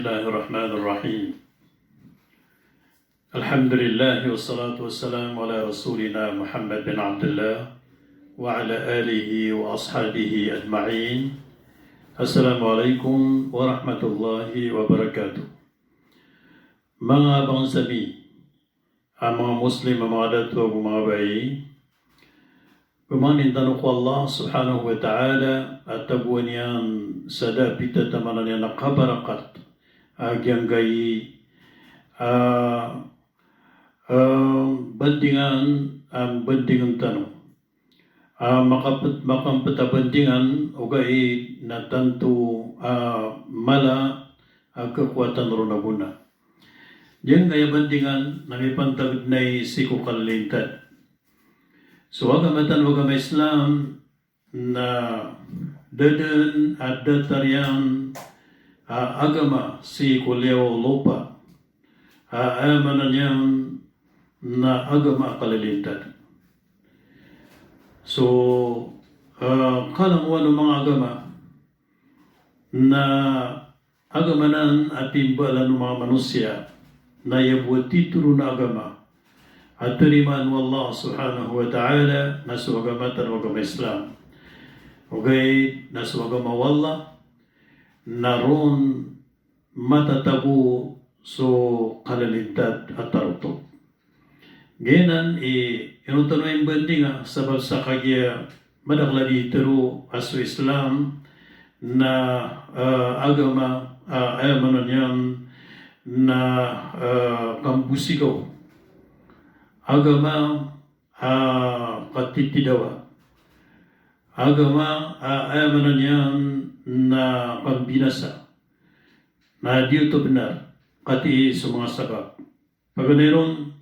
الله الرحمن الرحيم الحمد لله والصلاة والسلام على رسولنا محمد بن عبد الله وعلى آله وأصحابه أجمعين. السلام عليكم ورحمة الله وبركاته. Mga bangsabi, ang mga Muslim, ang mga dato, ang mga bayi, kumanin tanong ko Allah subhanahu wa ta'ala at tabuan yan sa dapita tamanan yan nakabarakat agyang gayi bandingan tanong makampatabandingan o gayi na tanto mala kekuatan runabuna. Diyan gaya bandingan nang ipantagad na siku kalintad. So agamatan agama Islam na dadan at datarian agama si kuleo lupa amanan yan na agama kalilintad. So kalang wano mga agama na agamanan at timbalan ng mga manusia na yabuti turo na agama at tarimaan mo Allah subhanahu wa ta'ala na suwagamatan wagama Islam. Okay, na suwagama wallah naroon matatago so kalalintad at tarutok. Gayanan, inutanong yung bandinga sa balsa kagya madakladi taro aso Islam na agama ayamanan yan na kambusigaw agama katitidawa agama ayamanan yan na pambinasa na di ito benar kati sa mga sabab pagkaniron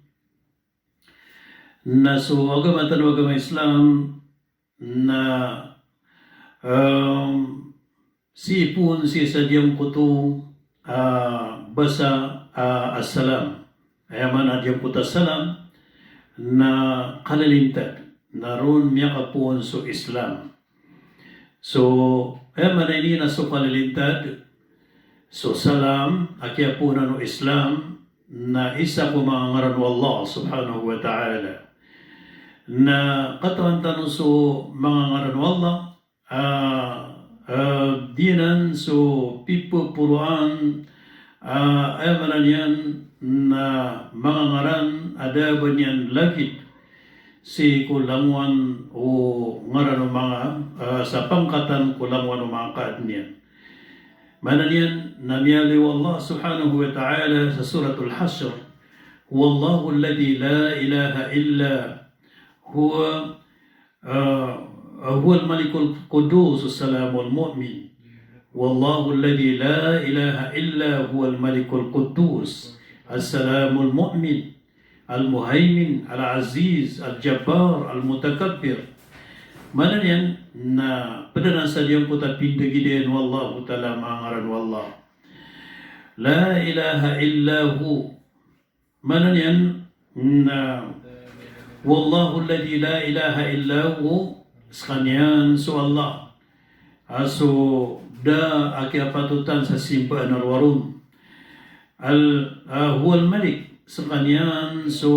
na so agama tanong agama Islam na sipun si sadyang kuto basa assalam ayaman adyang kuta salam na kalalintad naroon miya kapuon so Islam. So ayaman ay na so kalalintad so salam akya po na no Islam na isa po mga ngaran wa Allah subhanahu wa ta'ala na katawan tanong so mga ngaran wa Allah dinan so pipupuruan ayamanan yan na mga ngaran adaban yan lagit si kulangwan o ngaran o mga sa pangkatan kulangwan o mga kaadniyan. Manan yan namiyali wa Allah subhanahu wa ta'ala sa suratul Hashr huwallahu alladhi la ilaha illa huwa al-malikul qudus as-salamul mu'min wallahu alladhi la ilaha illa huwa al-malikul qudus as-salamul mu'min al-muhaymin al-aziz al-jabbar al-mutakabbir. Manan yan na padanan sa diyang puta pindagidayan wallahu ta'ala mangaran wallah la ilaha illa hu. Manan yan na wallahu alladhi la ilaha illa hu sekanyan so Allah aso da akiapatutan sa simbahan arwarun huwal malik sekanyan so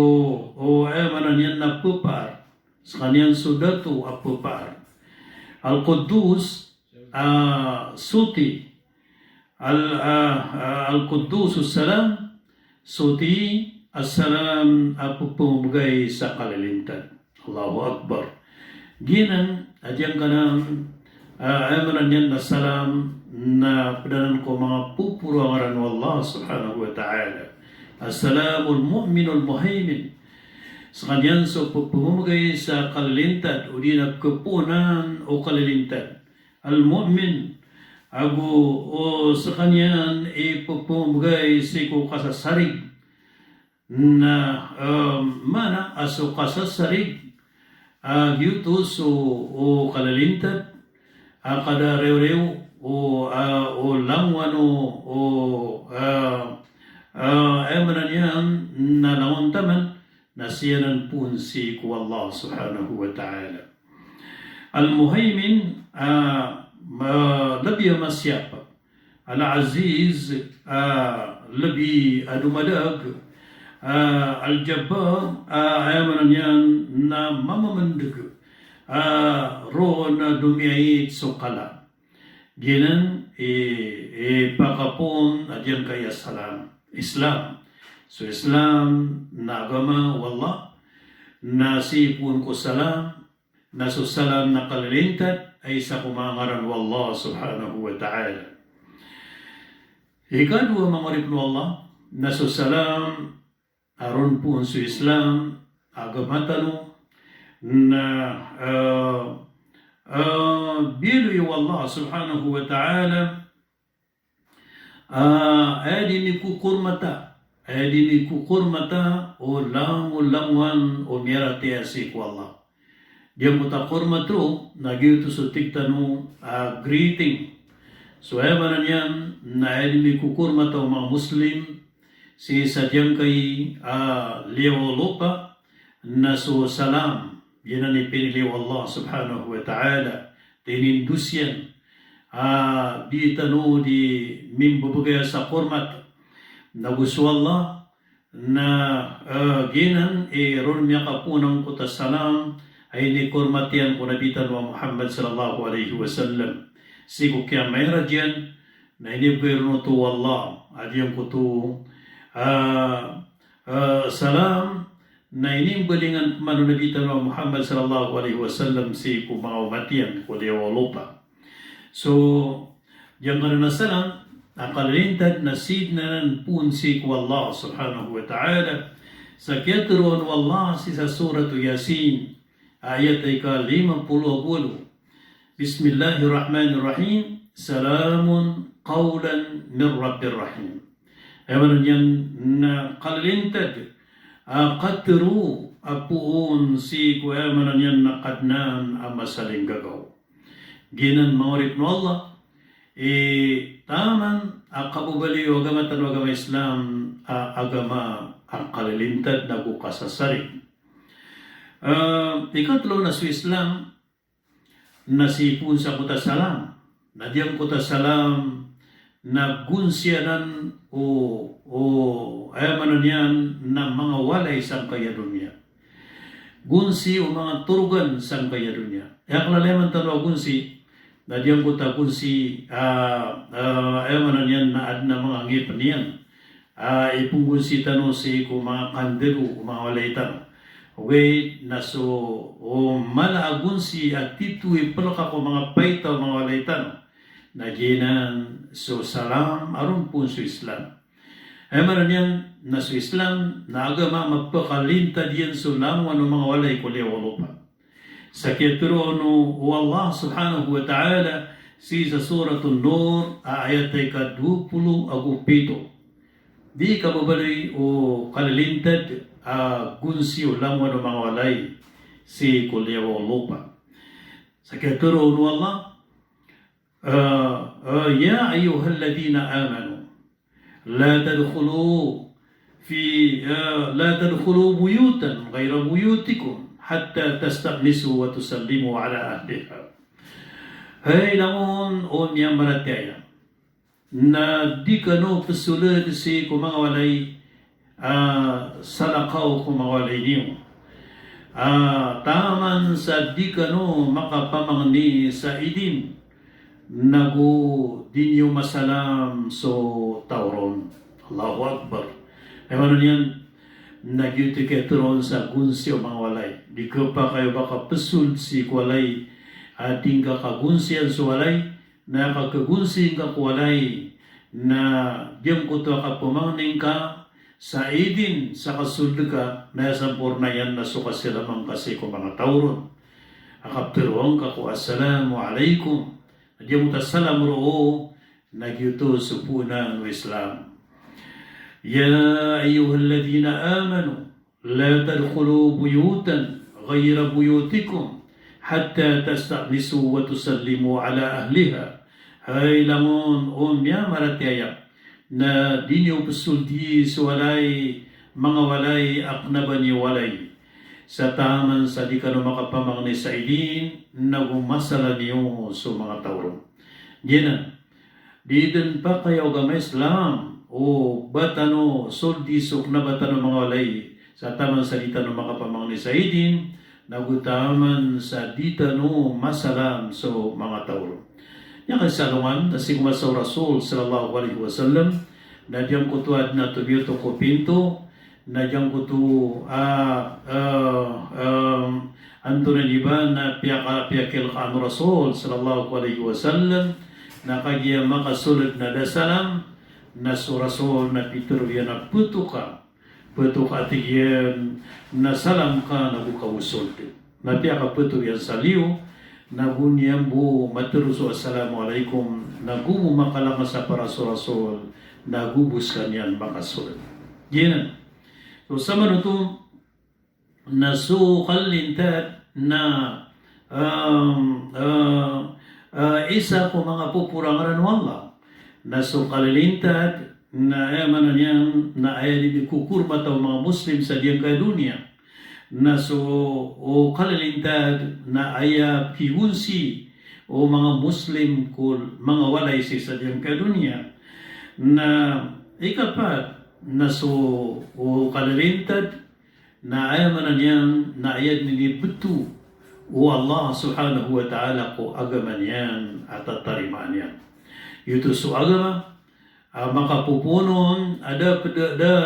manan yan na pupar sekanyan so datu apupar al-Quddus suti al-Quddus salam suti as-salam apupumugay sa kalalintad. Allahu Akbar. Ginan adyang kanang amaran yan na salam na padanan ko mga pupuro ngaran wa Allah subhanahu wa ta'ala as-salamul mu'minul muhaymin sekanyan so pupumugay sa kalalintad o di nagkapunan o kalalintad al-mu'min ago o sekanyan ipupumugay si ko kasasarig na mana aso kasasarig yuto so o kalalintad kada rew o langwan o amaran yan na nauntaman na siyanan pun si ku Allah subhanahu wa ta'ala. Al-muhaymin labiya masyapa Al-Aziz, lebih dumadag, Al-Jabbar, ayamanan yan na mamamandag, ro na dumiait sukala. Ginan, pakapon, adyan kaya salam. Islam. So Islam, na agama, wallah, na sipun ko salam, na salam na kalilintad, ay sa kumangaran wallah subhanahu wa ta'ala. Ikadua mga ripno Allah, na salam, aron po sa Islam, agamatano, na bilu yu Allah subhanahu wa ta'ala, adini kukurmata o lamwan o mirati asik wallah. Dia mutakurmat ro, nagyuto sa tiktano greeting. So ayaman yan na adini kukurmata o mga Muslim si sadyang kay liwalopa na so salam. Yan ang ipiniliw Allah subhanahu wa ta'ala. Tinindusyan. Di tano di mimbubugaya sa kurmat na gusto Allah na ginan ron niya kapunang kutas salam ay ni kurmatian ko nabitan wa Muhammad sallallahu alaihi wasallam. Sigo kaya may radyan na inibigay to Allah adiyang ko to salam na inimbalingan manunabitan wa Muhammad sallallahu alaihi wasallam si ko mga umatian ko liwalopa. So, yang karena salam, akalintad na sidnan punsi ko Allah subhanahu wa ta'ala. Sa kiyaturuan wallah si sa suratu Yasin, ayat ay ka-50. Bismillahirrahmanirrahim, salamun qawlan min Rabbir Rahim. Ewan yan na kalintad, katuru apuun si ko ewan yan na kadnan amasaling gagaw. Ginan maurip no Allah, taman akabubali o agamatan o agama Islam, agama ang kalilintad na kukasasari. Ikatlo na sa Islam, nasipun sa kutasalam, na diyang kutasalam na gunsyanan o ayamanan yan na mga walay sa kayadunya. Gunsi o mga turugan sa kayadunya. Kaya kalalaman tanong gunsi, na diyang kuta gunsi, ayamanan yan na ad na mga ngipan yan. Ipunggunsi tanong si ko mga kandero o mga walay tanong. Okay, na so, malaagunsi at tituwi palaka ko mga paita o mga walay tanong. Na ginan, so salam, aron po sa Islam. Ayamanan yan, na sa Islam, na agama magpakalintad yan so lamwan o mga walay kuliwalopan. Sa kiyaturuan o Allah subhanahu wa ta'ala si sa suratul Nur ayat ay ka-20 agupito. Di ka babali o kalilintad gunsi o lamwan o mga walay si kulyawa o lupa. Sa kiyaturuan o Allah, ya ayyuhalladhina amanu la tadkhulu buyutan ghayra buyutikum hatta tasta'nisu wa tusallimu ala ahliha. Hay namun o niyang marataya na di ka no pasulad si kumangawalay salakaw kumangawalay niyo. Taman sa di ka no makapamangni sa idin nago dinyo masalam so tauron. Allahu Akbar. Ewan yan, nagyuti kayo turon sa gunsi o mga walay. Di ko pa kayo baka pasul si walay ating kakagunsiyan sa walay na kakagunsi ka walay na diyang kuto ka pumangning ka sa idin sa kasulda ka na sampur na yan na suka sila mang kasi ko mga tauron. Akaptiruang ka ko assalamu alaikum. Diyang mutasalam roo nagyuto sa punan o Islam. يا أيها الذين آمنوا لا تدخلوا بيوتا غير بيوتكم حتى تستأنسوا وتسلموا على أهلها. هاي لمون يا مرتيا na dinyo pasuldi sa walay mga walay aknabani walay sa taman sa di ka no makapamangni sa idin na gumasala niyo sa mga tawro. Yan di din pa kayo agama Islam o batano soldisok na batano mga walay sa tamang salita ng makapamang ni Saidin nagutaman sa dita no masalam so mga tao. Yang kasalungan na sigma sa Rasul sallallahu alaihi wasallam na diyang kutuad na tubiyuto ko pinto na diyang kutu anto na iba na piyakil ka ang Rasul sallallahu alaihi wasallam na kagya makasulad na dasalam na sa Rasul na piturya na putuka tigyan na salam ka na bukawusol na piyaka puturya sa liyo na bunyang bu maturuso assalamualaikum na gumu makalama sa para sa Rasul na gubus kanyan makasulad. Yan. So sama nito na sukalintad na isa ko mga pupurangan ng Allah na sukalintad na ayaman niyan na ayaw kukurma tayo mga Muslim sa diyang kadunya na o kalilintad na ayaw piwunsi o mga Muslim kul mga walay sa diyang kadunya na ikapat na o kalilintad na ayaman niyan na ayaw nilibutu o Allah subhanahu wa ta'ala ko agaman yan at tatarimaan yan. Ito so agama makapupunon ada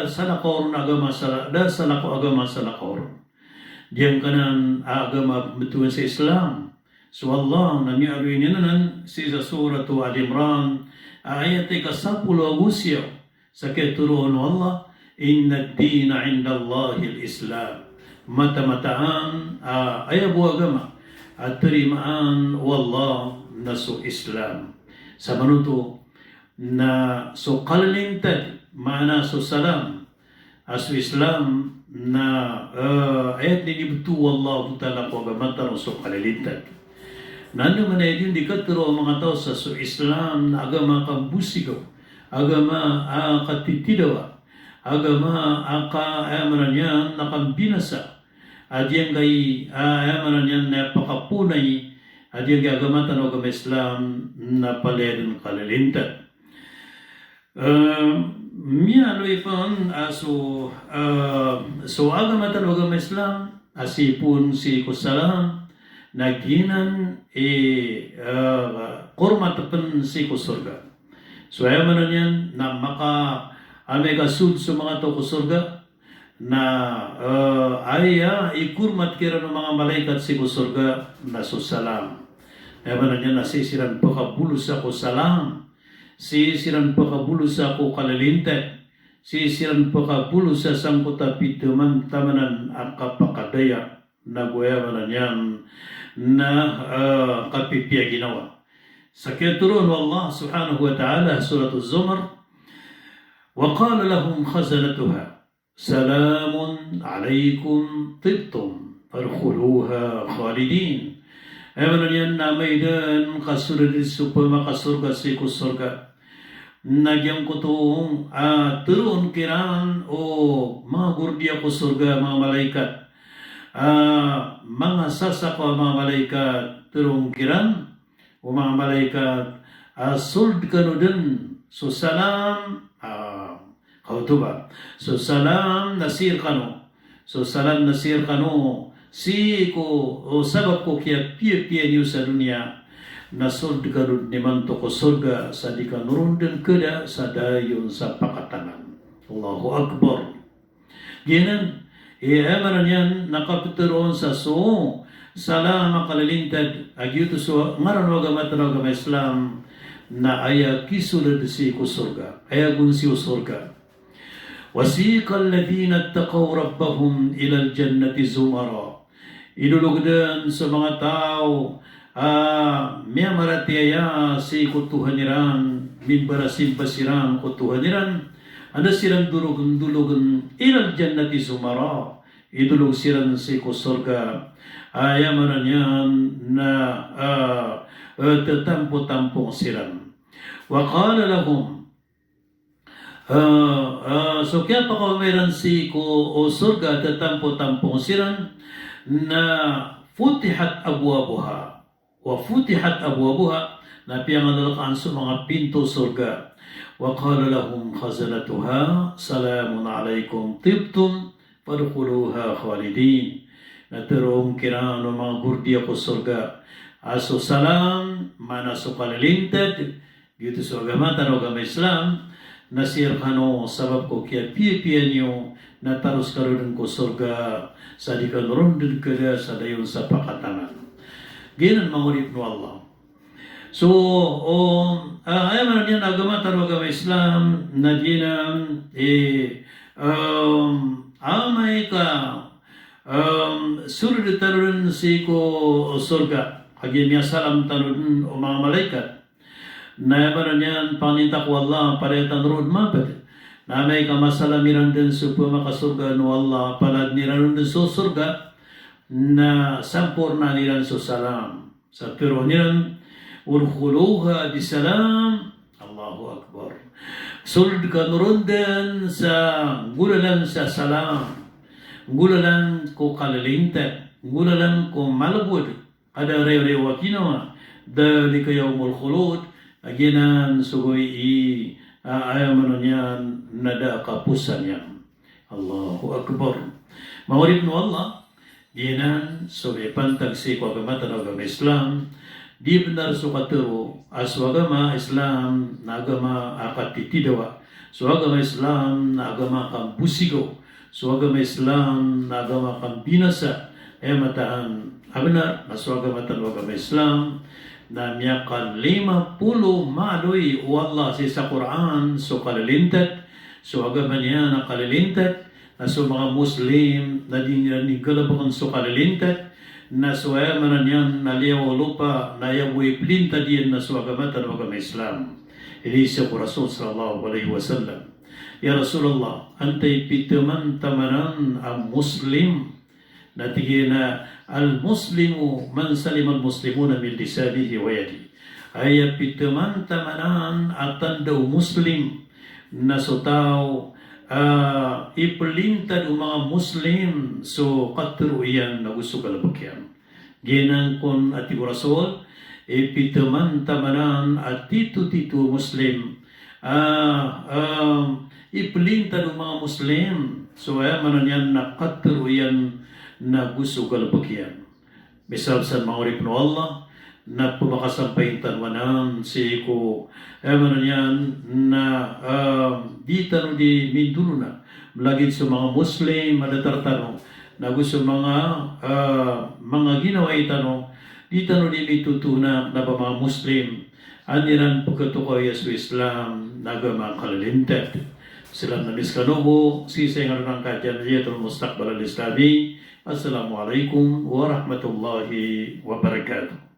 salakor agama ada salako agama salakor diyan kanan agama betul sa Islam so Allah nangyari niyan sa surah Al-Imran ayat 10 Agusya sa keturon Allah inna ad-dina 'inda Allahil Islam mata-mataan ayabu agama at terimaan wallah nasu Islam sa manuto na so kalilintad mana so salam asu Islam na ayat ni betul Allah taala ko agama so kalilintad nando man ay di katro mga tao sa so Islam na agama kambusigo agama katitidawa agama amaran yan nakambinasa adyan kay amaran yan napakapunay adyan kay agama tanong agama Islam na paledon kalilintad. Miano ifan so agama tanong Islam asipun si kusalam naginan kurma tapan si kusurga so ayaman yan na maka amega sud sa mga to kusurga na aya ikurmat kira ng mga malaikat si kusurga na susalam ayaman yan nasisiran pakabulo sa kusalam sisiran pakabulo sa ko kalilintad, sisiran pakabulo sa sangkutapi teman-tamanan akapakadaya na guyaman yan na kapipya ginawa. Sa keturun Allah subhanahu wa ta'ala surat Az-Zumar وَقَالَ لَهُمْ خَزَنَتُهَا سَلَامٌ عَلَيْكُمْ طِبْتُمْ فَادْخُلُوهَا خَالِدِينَ ayaman yan na maydan kasurad supa makasurga si kusurga nagyang kutong turun kiran o mga gurdiya kusurga mga malaikat mga sasakwa mga malaikat turun kiran o mga malaikat suld kanudin so salam kautuba so salam nasir kano so salam nasir kano si ko o sabab ko kaya pia niyo sa dunia nasod garud ni manto ko surga sa di ka nurundin kada sa dayon sa pakatanan. Allahu Akbar. Ginan amaran yan nakapituron sa so salama kalilintad agyuto so ngaran agama Islam na aya kisulad si ko surga aya gun si surga. Wasiqa alladhina ittaqaw rabbahum ila al-jannati zumara idulugdan sa mga tao miya maratiaya si kutuhaniran mimbarasim basiran kutuhaniran ada siran dulugan ilal jannati sumara idulug siran si kusurga ayamaran yan na tetampo-tampong siran wa qala lahum so kaya pa kameran si ko o surga tetampo-tampong siran na futihat abwabuha وفتحت أبوابها نبيان القرآن سمع pintu surga وقال لهم خزنتها سلام عليكم طبتم فادخلوها خالدين naturong kirano mga gurdiya ko surga aso salam mana sukalilintad dito sa agama tanong agama Islam nasir kano sabab ko kaya piya niyo na taros karoon ko surga sa di kanurundin kada sa dayon sa pakatangan ginan mangurip no Allah. So, ay man yan agama tanong agama Islam na ginang amay ka surud tarun si ko surga agi niya salam tarun o mga malaikat na yaman yan paninta ko Allah paretan rood mabat na may kamasalamiran din sa pumakasurga no Allah palad niran din sa surga na sampurna niran sa salam sa pero niran urkhuluha bisalam Allahu Akbar surud ka nuron din sa gulalan sa salam gulalan ko kalilintat gulalan ko malabud ada rewa kinawa dali kayawmul khulud aginan sugoy ayaman niyan nada kapusan yan Allahu Akbar maurib no Allah ginan sugoy pantag si ko agama agama Islam di benar sukatero aswagama Islam na agama akatitidawa so agama Islam na agama kambusigo so agama Islam na agama kambinasa mataan abna na so agama Islam na miyakan 50 maloy wallah sa Quran so kalilintat so agama niya na kalilintat na so mga Muslim na di nigalabakan so kalilintat na suaya manan yan naliyaw lupa na yawoy plinta diyan na suagamatan agama Islam. Ilisya ko Rasul sallallahu alaihi wasallam. Ya Rasulullah, antay pitaman tamanan ang Muslim na tigina al-Muslimu man salim al-Muslimuna min lisanihi wa yadi. Ay pitaman tamanan atan daw Muslim na sutaw ipelintad mga Muslim so katro iyan na gusto kalabakyan. Ginang kon ati ko Rasul, ipitaman tamanan at tito Muslim ipelintad mga Muslim so manan yan na katro iyan na gusto kalabakyan. Misal sa mga urip no Allah na pumakasampay tanwanan si ko manan yan na di tanong di mindulo na lagi sa mga Muslim madatartano na gusto mga ginawa itano di tanong di mitutuna na ba mga Muslim aniran pagkatukoy sa Islam nagama kalilintat sila na miskanobo sisay nga ng kadyan mustaqbal al-Islami. Assalamualaikum warahmatullahi wabarakatuh.